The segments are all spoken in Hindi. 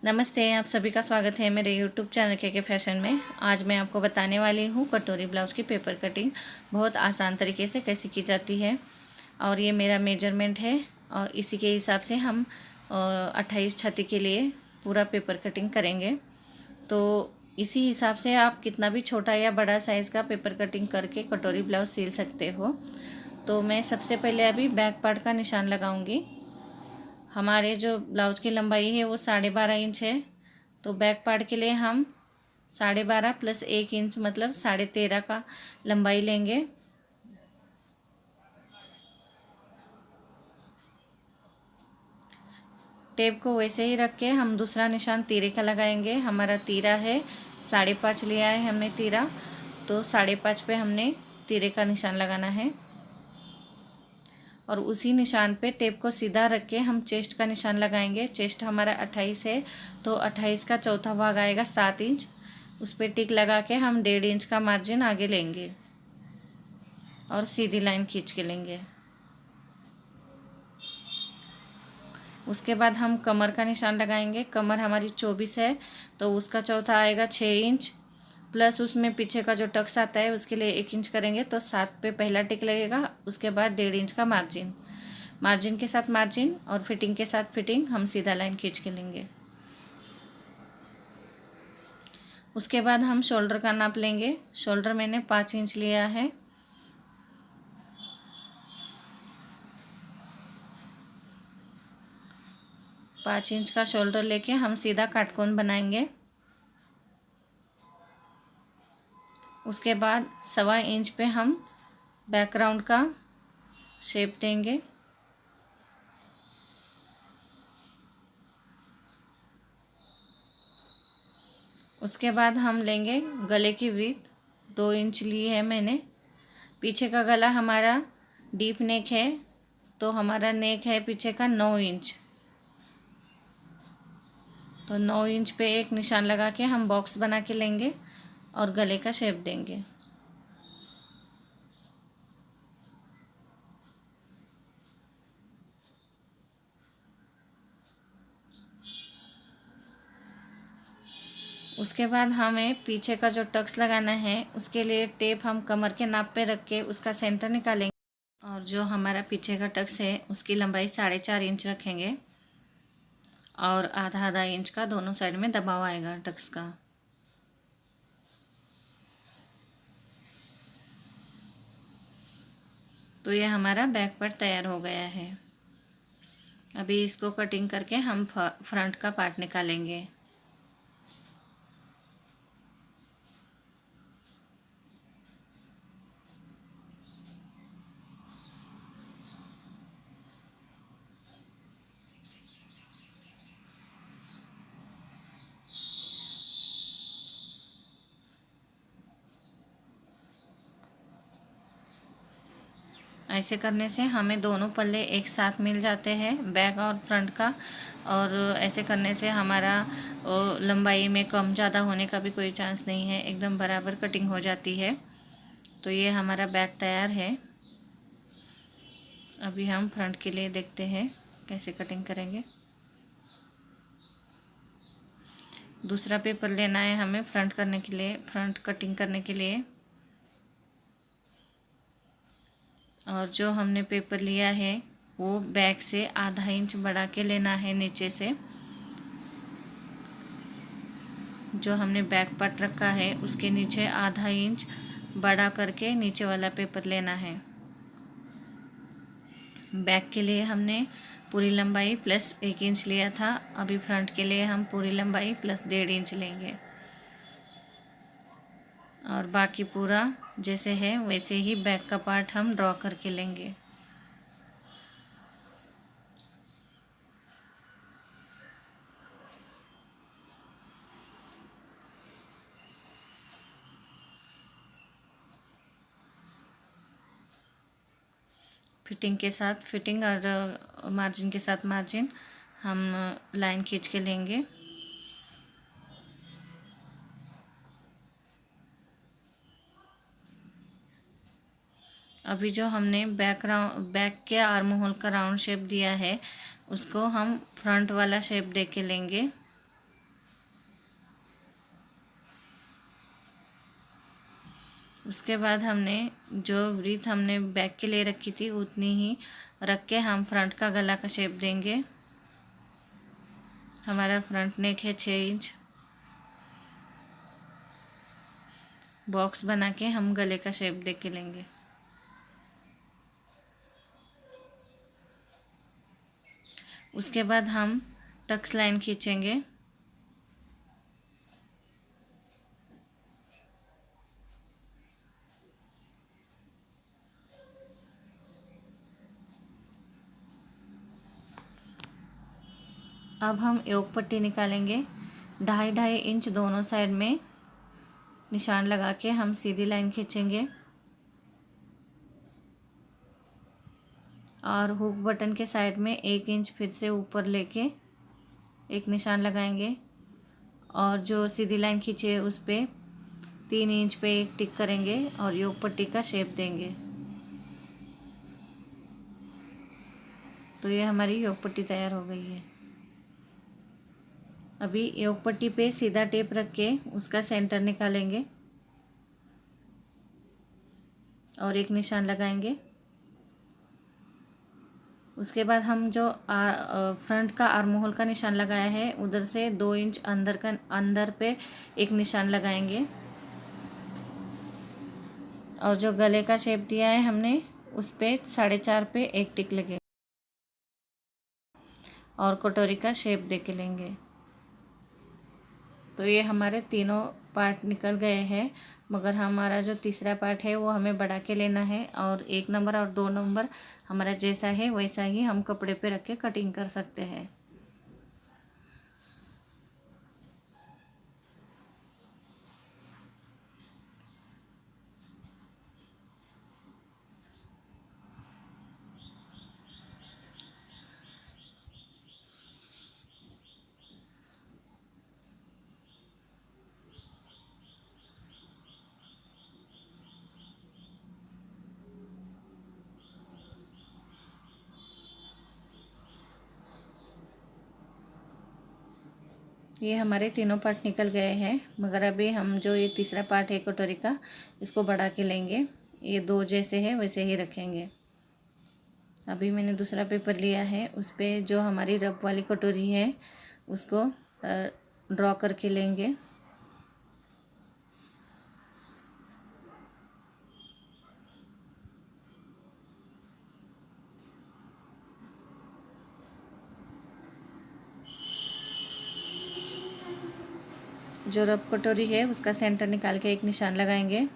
नमस्ते, आप सभी का स्वागत है मेरे यूट्यूब चैनल के फैशन में। आज मैं आपको बताने वाली हूँ कटोरी ब्लाउज़ की पेपर कटिंग बहुत आसान तरीके से कैसे की जाती है। और ये मेरा मेजरमेंट है और इसी के हिसाब से हम 28 छाती के लिए पूरा पेपर कटिंग करेंगे। तो इसी हिसाब से आप कितना भी छोटा या बड़ा साइज़ का पेपर कटिंग करके कटोरी ब्लाउज़ सिल सकते हो। तो मैं सबसे पहले अभी बैक पार्ट का निशान लगाऊंगी। हमारे जो ब्लाउज की लंबाई है वो 12.5 इंच है। तो बैक पार्ट के लिए हम 12.5 प्लस 1 इंच मतलब 13.5 का लंबाई लेंगे। टेप को वैसे ही रख के हम दूसरा निशान तीरे का लगाएंगे। हमारा तीरा है 5.5 लिया है हमने तीरा, तो 5.5 पे हमने तीरे का निशान लगाना है। और उसी निशान पे टेप को सीधा रख के हम चेस्ट का निशान लगाएंगे। चेस्ट हमारा 28 है, तो 28 का चौथा भाग आएगा 7 इंच। उस पर टिक लगा के हम 1.5 इंच का मार्जिन आगे लेंगे और सीधी लाइन खींच के लेंगे। उसके बाद हम कमर का निशान लगाएंगे। कमर हमारी 24 है, तो उसका चौथा आएगा 6 इंच प्लस उसमें पीछे का जो टक्स आता है उसके लिए 1 इंच करेंगे, तो 7 पे पहला टिक लगेगा। उसके बाद 1.5 इंच का मार्जिन, मार्जिन के साथ मार्जिन और फिटिंग के साथ फिटिंग हम सीधा लाइन खींच के लेंगे। उसके बाद हम शोल्डर का नाप लेंगे। शोल्डर मैंने 5 इंच लिया है। पाँच इंच का शोल्डर लेके हम सीधा काटकोन बनाएंगे। उसके बाद 1.25 इंच पे हम बैकग्राउंड का शेप देंगे। उसके बाद हम लेंगे गले की विड्थ 2 इंच ली है मैंने। पीछे का गला हमारा डीप नेक है, तो हमारा नेक है पीछे का 9 इंच। तो 9 इंच पे एक निशान लगा के हम बॉक्स बना के लेंगे और गले का शेप देंगे। उसके बाद हमें पीछे का जो टक्स लगाना है उसके लिए टेप हम कमर के नाप पे रख के उसका सेंटर निकालेंगे। और जो हमारा पीछे का टक्स है उसकी लंबाई 4.5 इंच रखेंगे और आधा आधा इंच का दोनों साइड में दबाव आएगा टक्स का। तो ये हमारा बैक पार्ट तैयार हो गया है। अभी इसको कटिंग करके हम फ्रंट का पार्ट निकालेंगे। ऐसे करने से हमें दोनों पल्ले एक साथ मिल जाते हैं, बैक और फ्रंट का। और ऐसे करने से हमारा लंबाई में कम ज़्यादा होने का भी कोई चांस नहीं है, एकदम बराबर कटिंग हो जाती है। तो ये हमारा बैक तैयार है। अभी हम फ्रंट के लिए देखते हैं कैसे कटिंग करेंगे। दूसरा पेपर लेना है हमें फ्रंट करने के लिए, फ्रंट कटिंग करने के लिए। और जो हमने पेपर लिया है वो बैक से आधा इंच बढ़ा के लेना है नीचे से। जो हमने बैक पार्ट रखा है उसके नीचे आधा इंच बड़ा करके नीचे वाला पेपर लेना है। बैक के लिए हमने पूरी लंबाई प्लस 1 इंच लिया था, अभी फ्रंट के लिए हम पूरी लंबाई प्लस 1.5 इंच लेंगे। और बाकी पूरा जैसे है वैसे ही बैक का पार्ट हम ड्रॉ करके लेंगे। फिटिंग के साथ फिटिंग और मार्जिन के साथ मार्जिन हम लाइन खींच के लेंगे। अभी जो हमने बैक के आर्म होल का राउंड शेप दिया है उसको हम फ्रंट वाला शेप दे के लेंगे। उसके बाद हमने जो वृत्त हमने बैक के लिए रखी थी उतनी ही रख के हम फ्रंट का गला का शेप देंगे। हमारा फ्रंट नेक है 6 इंच। बॉक्स बना के हम गले का शेप दे के लेंगे। उसके बाद हम टक्स लाइन खींचेंगे। अब हम योक पट्टी निकालेंगे। 2.5 इंच दोनों साइड में निशान लगा के हम सीधी लाइन खींचेंगे और हुक बटन के साइड में 1 इंच फिर से ऊपर लेके एक निशान लगाएंगे और जो सीधी लाइन खींचे है उस पे 3 इंच पे एक टिक करेंगे और योक पट्टी का शेप देंगे। तो ये हमारी योक पट्टी तैयार हो गई है। अभी योक पट्टी पे सीधा टेप रख के उसका सेंटर निकालेंगे और एक निशान लगाएंगे। उसके बाद हम जो फ्रंट का आर्म होल का निशान लगाया है उधर से 2 इंच अंदर पे एक निशान लगाएंगे और जो गले का शेप दिया है हमने उस पे 4.5 पे एक टिक लगे और कटोरी का शेप दे के लेंगे। तो ये हमारे तीनों पार्ट निकल गए हैं, मगर हमारा जो तीसरा पार्ट है वो हमें बढ़ा के लेना है और 1 नंबर और 2 नंबर हमारा जैसा है वैसा ही हम कपड़े पे रख के कटिंग कर सकते हैं। ये हमारे तीनों पार्ट निकल गए हैं, मगर अभी हम जो ये तीसरा पार्ट है कटोरी का इसको बढ़ा के लेंगे। ये 2 जैसे है वैसे ही रखेंगे। अभी मैंने दूसरा पेपर लिया है, उस पर जो हमारी रफ वाली कटोरी है उसको ड्रॉ करके लेंगे। जो रफ कटोरी है उसका सेंटर निकाल के एक निशान लगाएंगे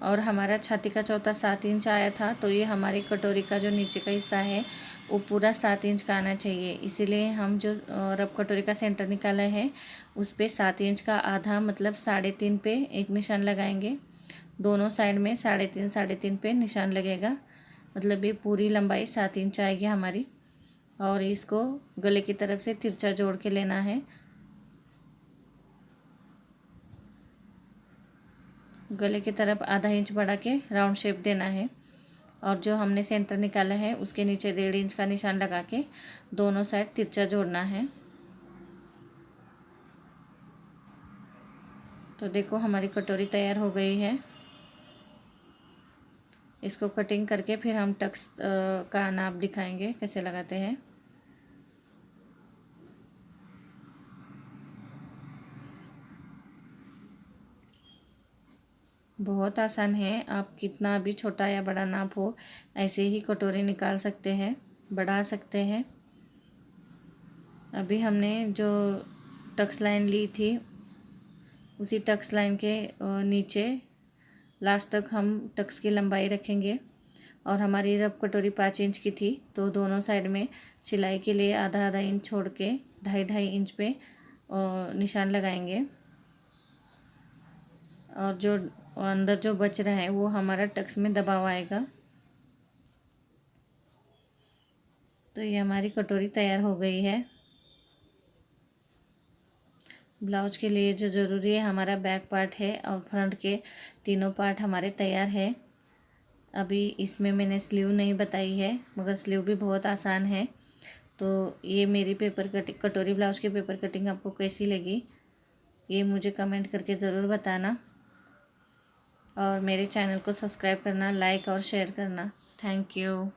और हमारा छाती का चौथा 7 इंच आया था, तो ये हमारी कटोरी का जो नीचे का हिस्सा है वो पूरा 7 इंच का आना चाहिए। इसीलिए हम जो रफ कटोरी का सेंटर निकाला है उस पे 7 इंच का आधा मतलब 3.5 पे एक निशान लगाएंगे। दोनों साइड में 3.5 पे निशान लगेगा, मतलब ये पूरी लंबाई 7 इंच आएगी हमारी। और इसको गले की तरफ से तिरछा जोड़ के लेना है। गले की तरफ आधा इंच बढ़ा के राउंड शेप देना है और जो हमने सेंटर निकाला है उसके नीचे 1.5 इंच का निशान लगा के दोनों साइड तिरछा जोड़ना है। तो देखो हमारी कटोरी तैयार हो गई है। इसको कटिंग करके फिर हम टक्स का नाप दिखाएंगे कैसे लगाते हैं। बहुत आसान है, आप कितना भी छोटा या बड़ा नाप हो ऐसे ही कटोरी निकाल सकते हैं, बढ़ा सकते हैं। अभी हमने जो टक्स लाइन ली थी उसी टक्स लाइन के नीचे लास्ट तक हम टक्स की लंबाई रखेंगे और हमारी रफ कटोरी 5 इंच की थी, तो दोनों साइड में सिलाई के लिए आधा इंच छोड़ के 2.5 इंच पे निशान लगाएंगे और जो अंदर जो बच रहा है वो हमारा टक्स में दबाव आएगा। तो ये हमारी कटोरी तैयार हो गई है। ब्लाउज के लिए जो ज़रूरी है हमारा बैक पार्ट है और फ्रंट के तीनों पार्ट हमारे तैयार है। अभी इसमें मैंने स्लीव नहीं बताई है, मगर स्लीव भी बहुत आसान है। तो ये मेरी कटोरी ब्लाउज की पेपर कटिंग आपको कैसी लगी ये मुझे कमेंट करके ज़रूर बताना। और मेरे चैनल को सब्सक्राइब करना, लाइक और शेयर करना। Thank you.